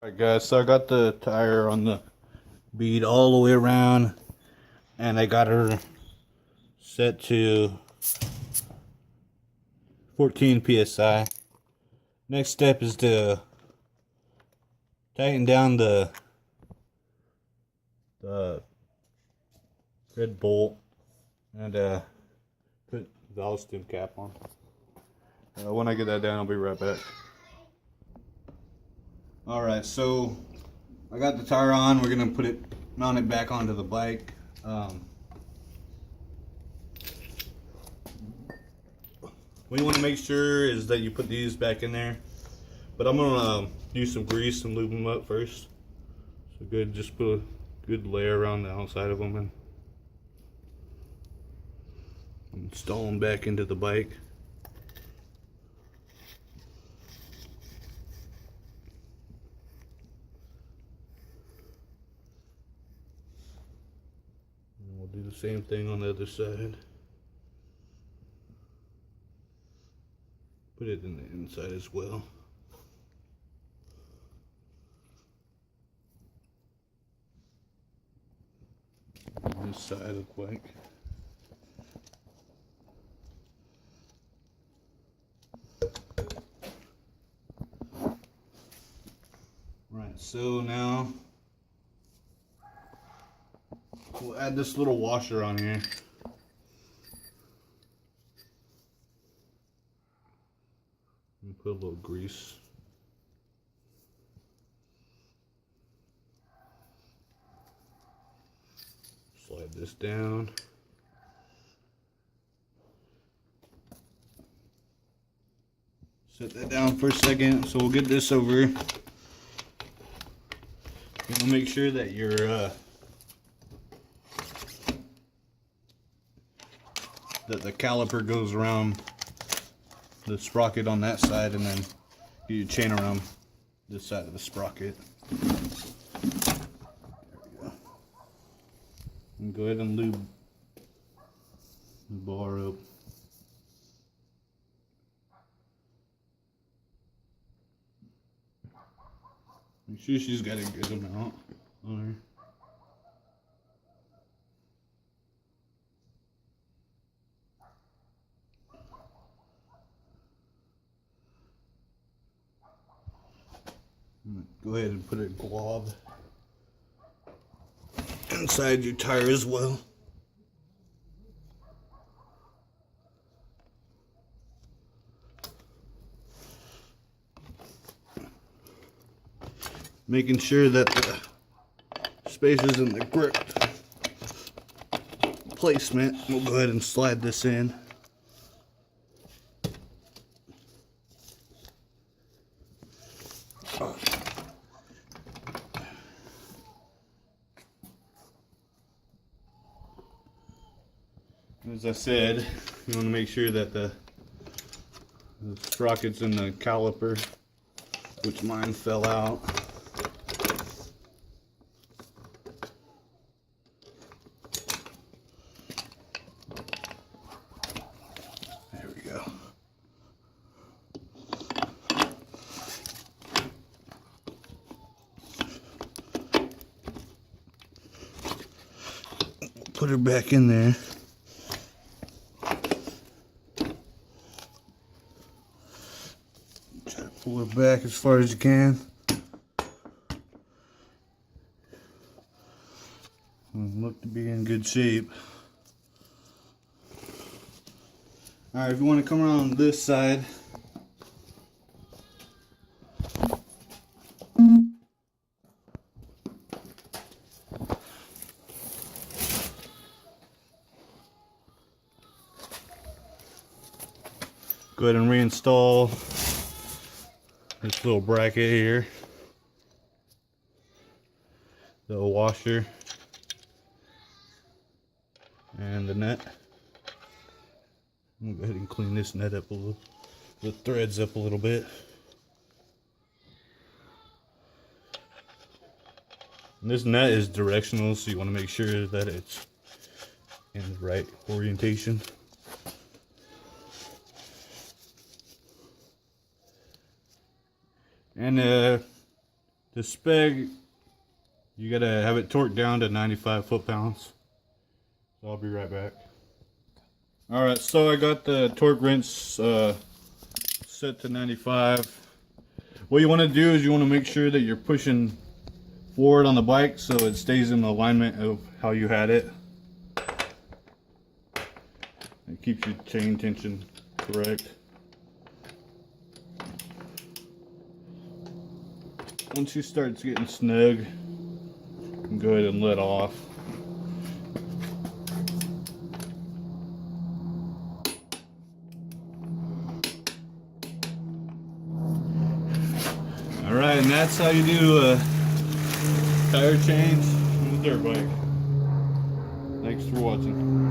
Alright guys, so I got the tire on the bead all the way around and I got her set to 14 psi. Next step is to tighten down the thread bolt and put valve stem cap on. When I get that down, I'll be right back. Alright, so I got the tire on. We're gonna mount it back onto the bike. What you want to make sure is that you put these back in there, but I'm gonna use some grease and lube them up first. So good, just put a good layer around the outside of them and install them back into the bike. And we'll do the same thing on the other side. Put it in the inside as well. This side of the bike. Right, so now we'll add this little washer on here. And put a little grease. Slide this down. Set that down for a second. So we'll get this over. And we'll make sure that that the caliper goes around the sprocket on that side, and then you chain around this side of the sprocket. There we go. And go ahead and lube the bar up. Make sure she's got a good amount on her. Go ahead and put a glob inside your tire as well. Making sure that the spacer's in the correct placement. We'll go ahead and slide this in. As I said, you want to make sure that the sprocket's in the caliper, which mine fell out. There we go. Put her back in there. Pull it back as far as you can. Look to be in good shape. Alright, if you want to come around this side, go ahead and reinstall this little bracket here, the washer and the net. I'm gonna go ahead and clean this net up a little, the threads up a little bit. And this net is directional, so you want to make sure that it's in the right orientation. And The speg, you gotta have it torqued down to 95 foot-pounds. So I'll be right back. Alright, so I got the torque wrench set to 95. What you want to do is you want to make sure that you're pushing forward on the bike so it stays in the alignment of how you had it. It keeps your chain tension correct. Once you start getting snug, you can go ahead and let off. Alright, and that's how you do a tire change on the dirt bike. Thanks for watching.